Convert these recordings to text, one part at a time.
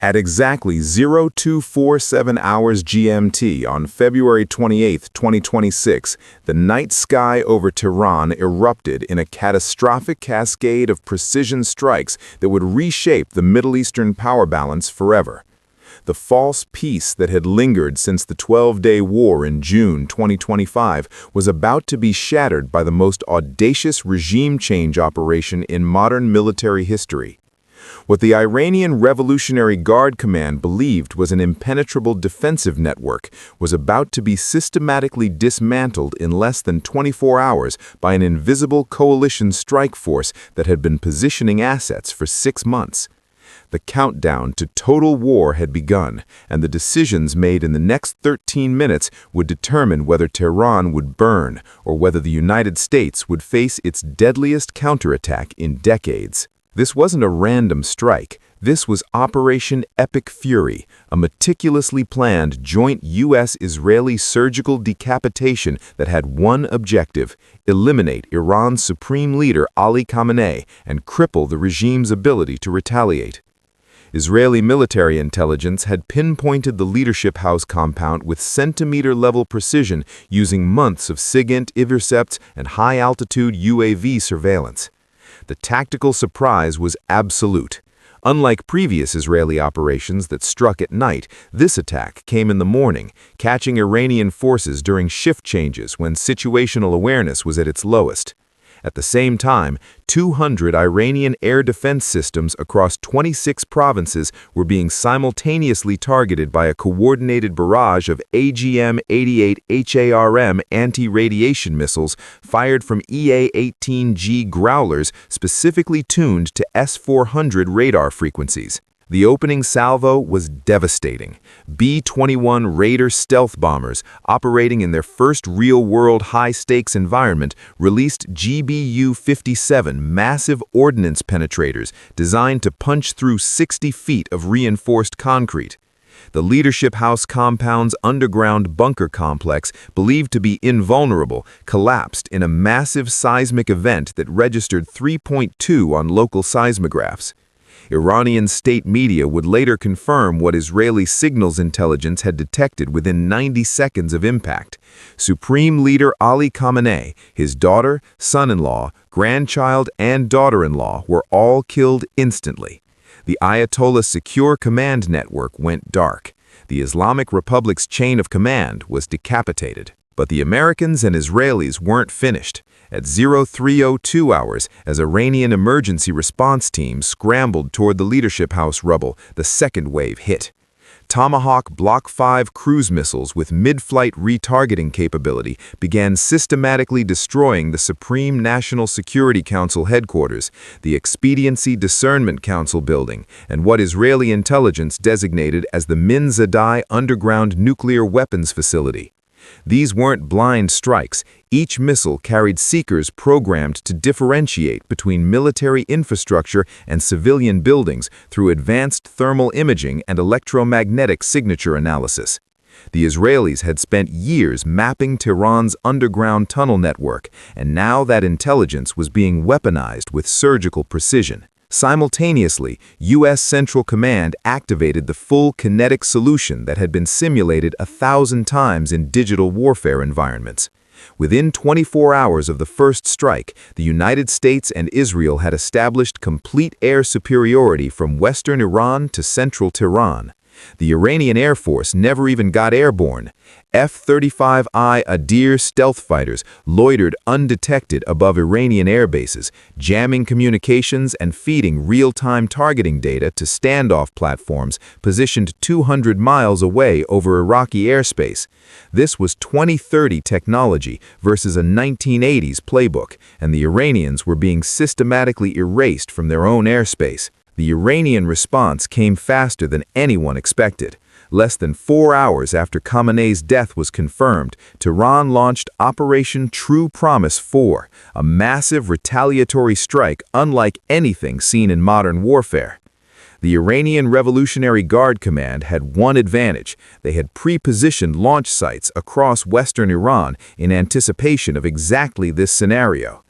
At exactly 0247 hours GMT on February 28, 2026, the night sky over Tehran erupted in a catastrophic cascade of precision strikes that would reshape the Middle Eastern power balance forever. The false peace that had lingered since the 12-day war in June 2025 was about to be shattered by the most audacious regime change operation in modern military history. What the Iranian Revolutionary Guard Command believed was an impenetrable defensive network was about to be systematically dismantled in less than 24 hours by an invisible coalition strike force that had been positioning assets for 6 months. The countdown to total war had begun, and the decisions made in the next 13 minutes would determine whether Tehran would burn or whether the United States would face its deadliest counterattack in decades. This wasn't a random strike. This was Operation Epic Fury, a meticulously planned joint U.S.-Israeli surgical decapitation that had one objective: eliminate Iran's supreme leader Ali Khamenei and cripple the regime's ability to retaliate. Israeli military intelligence had pinpointed the leadership house compound with centimeter-level precision using months of SIGINT intercepts and high-altitude UAV surveillance. The tactical surprise was absolute. Unlike previous Israeli operations that struck at night, this attack came in the morning, catching Iranian forces during shift changes when situational awareness was at its lowest. At the same time, 200 Iranian air defense systems across 26 provinces were being simultaneously targeted by a coordinated barrage of AGM-88 HARM anti-radiation missiles fired from EA-18G Growlers specifically tuned to S-400 radar frequencies. The opening salvo was devastating. B-21 Raider stealth bombers, operating in their first real-world high-stakes environment, released GBU-57 massive ordnance penetrators designed to punch through 60 feet of reinforced concrete. The Leadership House compound's underground bunker complex, believed to be invulnerable, collapsed in a massive seismic event that registered 3.2 on local seismographs. Iranian state media would later confirm what Israeli signals intelligence had detected within 90 seconds of impact. Supreme Leader Ali Khamenei, his daughter, son-in-law, grandchild, and daughter-in-law were all killed instantly. The Ayatollah's secure command network went dark. The Islamic Republic's chain of command was decapitated. But the Americans and Israelis weren't finished. At 0302 hours, as Iranian emergency response teams scrambled toward the Leadership House rubble, the second wave hit. Tomahawk Block 5 cruise missiles with mid-flight retargeting capability began systematically destroying the Supreme National Security Council headquarters, the Expediency Discernment Council building, and what Israeli intelligence designated as the Minzadeh underground nuclear weapons facility. These weren't blind strikes. Each missile carried seekers programmed to differentiate between military infrastructure and civilian buildings through advanced thermal imaging and electromagnetic signature analysis. The Israelis had spent years mapping Tehran's underground tunnel network, and now that intelligence was being weaponized with surgical precision. Simultaneously, U.S. Central Command activated the full kinetic solution that had been simulated 1,000 times in digital warfare environments. Within 24 hours of the first strike, the United States and Israel had established complete air superiority from western Iran to central Tehran. The Iranian Air Force never even got airborne. F-35I Adir stealth fighters loitered undetected above Iranian air bases, jamming communications and feeding real-time targeting data to standoff platforms positioned 200 miles away over Iraqi airspace. This was 2030 technology versus a 1980s playbook, and the Iranians were being systematically erased from their own airspace. The Iranian response came faster than anyone expected. Less than 4 hours after Khamenei's death was confirmed, Tehran launched Operation True Promise 4, a massive retaliatory strike unlike anything seen in modern warfare. The Iranian Revolutionary Guard Command had one advantage. They had pre-positioned launch sites across western Iran in anticipation of exactly this scenario.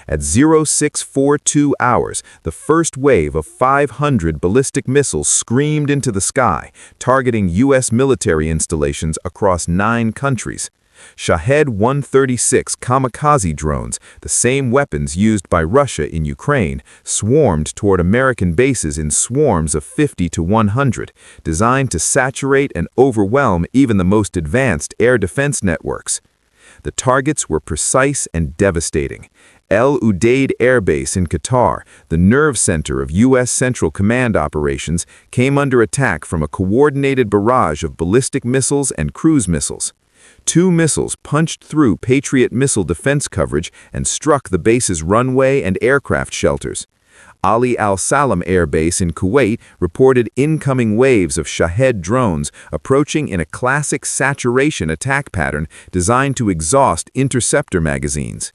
At 0642 hours, the first wave of 500 ballistic missiles screamed into the sky, targeting U.S. military installations across 9 countries. Shahed 136 kamikaze drones, the same weapons used by Russia in Ukraine, swarmed toward American bases in swarms of 50 to 100, designed to saturate and overwhelm even the most advanced air defense networks. The targets were precise and devastating. El Udeid Air Base in Qatar, the nerve center of U.S. Central Command operations, came under attack from a coordinated barrage of ballistic missiles and cruise missiles. 2 missiles punched through Patriot missile defense coverage and struck the base's runway and aircraft shelters. Ali Al Salam Air Base in Kuwait reported incoming waves of Shahed drones approaching in a classic saturation attack pattern designed to exhaust interceptor magazines.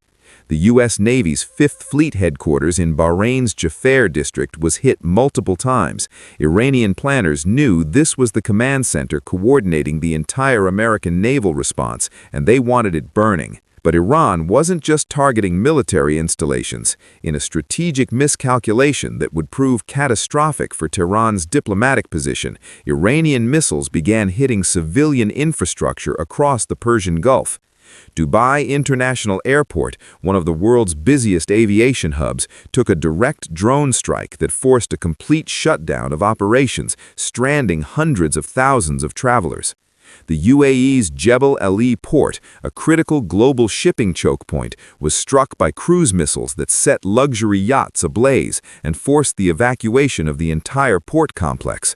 The U.S. Navy's 5th Fleet headquarters in Bahrain's Jafar district was hit multiple times. Iranian planners knew this was the command center coordinating the entire American naval response, and they wanted it burning. But Iran wasn't just targeting military installations. In a strategic miscalculation that would prove catastrophic for Tehran's diplomatic position, Iranian missiles began hitting civilian infrastructure across the Persian Gulf. Dubai International Airport, one of the world's busiest aviation hubs, took a direct drone strike that forced a complete shutdown of operations, stranding hundreds of thousands of travelers. The UAE's Jebel Ali port, a critical global shipping choke point, was struck by cruise missiles that set luxury yachts ablaze and forced the evacuation of the entire port complex.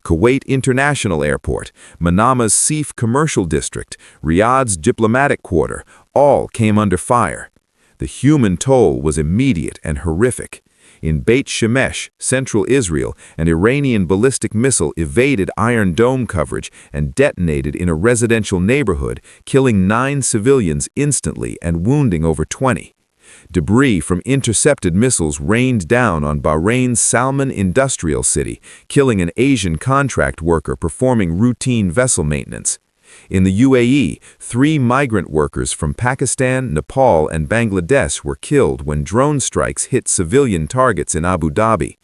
Kuwait International Airport, Manama's Seif Commercial District, Riyadh's diplomatic quarter, all came under fire. The human toll was immediate and horrific. In Beit Shemesh, central Israel, an Iranian ballistic missile evaded Iron Dome coverage and detonated in a residential neighborhood, killing 9 civilians instantly and wounding over 20. Debris from intercepted missiles rained down on Bahrain's Salman industrial city, killing an Asian contract worker performing routine vessel maintenance. In the UAE, 3 migrant workers from Pakistan, Nepal, and Bangladesh were killed when drone strikes hit civilian targets in Abu Dhabi.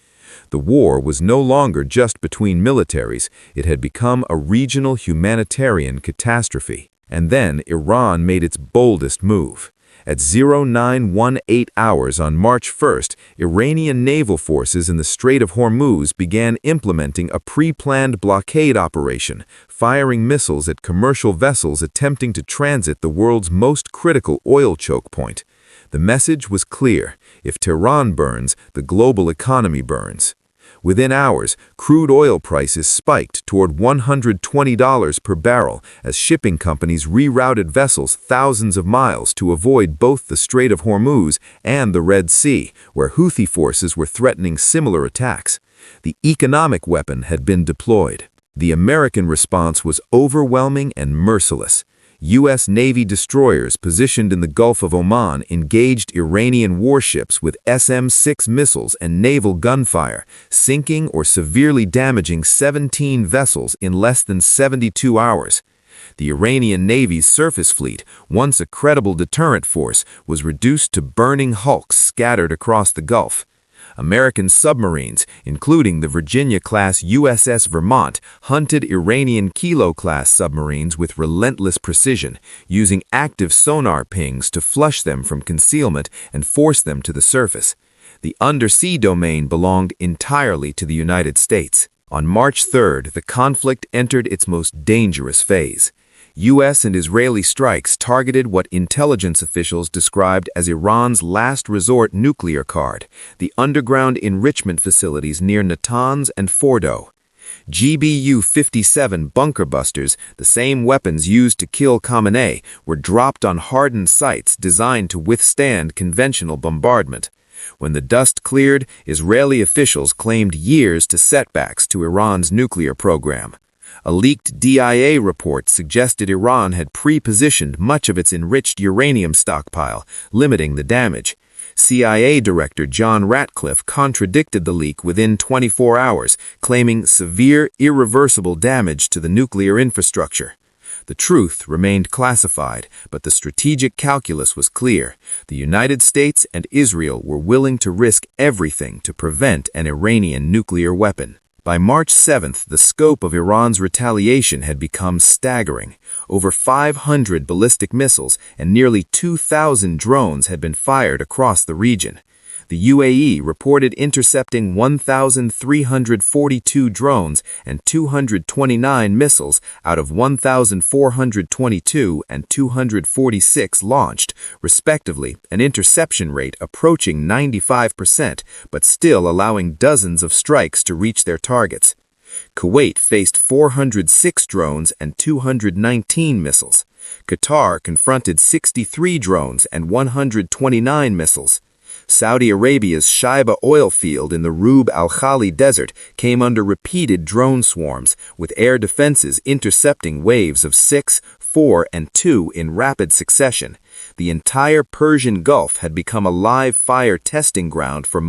The war was no longer just between militaries, it had become a regional humanitarian catastrophe. And then Iran made its boldest move. At 0918 hours on March 1st, Iranian naval forces in the Strait of Hormuz began implementing a pre-planned blockade operation, firing missiles at commercial vessels attempting to transit the world's most critical oil choke point. The message was clear: if Tehran burns, the global economy burns. Within hours, crude oil prices spiked toward $120 per barrel as shipping companies rerouted vessels thousands of miles to avoid both the Strait of Hormuz and the Red Sea, where Houthi forces were threatening similar attacks. The economic weapon had been deployed. The American response was overwhelming and merciless. U.S. Navy destroyers positioned in the Gulf of Oman engaged Iranian warships with SM-6 missiles and naval gunfire, sinking or severely damaging 17 vessels in less than 72 hours. The Iranian Navy's surface fleet, once a credible deterrent force, was reduced to burning hulks scattered across the Gulf. American submarines, including the Virginia-class USS Vermont, hunted Iranian Kilo-class submarines with relentless precision, using active sonar pings to flush them from concealment and force them to the surface. The undersea domain belonged entirely to the United States. On March 3rd, the conflict entered its most dangerous phase. U.S. and Israeli strikes targeted what intelligence officials described as Iran's last resort nuclear card, the underground enrichment facilities near Natanz and Fordo. GBU-57 bunker busters, the same weapons used to kill Khamenei, were dropped on hardened sites designed to withstand conventional bombardment. When the dust cleared, Israeli officials claimed years to setbacks to Iran's nuclear program. A leaked DIA report suggested Iran had pre-positioned much of its enriched uranium stockpile, limiting the damage. CIA Director John Ratcliffe contradicted the leak within 24 hours, claiming severe, irreversible damage to the nuclear infrastructure. The truth remained classified, but the strategic calculus was clear. The United States and Israel were willing to risk everything to prevent an Iranian nuclear weapon. By March 7th, the scope of Iran's retaliation had become staggering. Over 500 ballistic missiles and nearly 2,000 drones had been fired across the region. The UAE reported intercepting 1,342 drones and 229 missiles out of 1,422 and 246 launched, respectively, an interception rate approaching 95%, but still allowing dozens of strikes to reach their targets. Kuwait faced 406 drones and 219 missiles. Qatar confronted 63 drones and 129 missiles. Saudi Arabia's Shaiba oil field in the Rub al-Khali desert came under repeated drone swarms, with air defenses intercepting waves of 6, 4, and 2 in rapid succession. The entire Persian Gulf had become a live fire testing ground for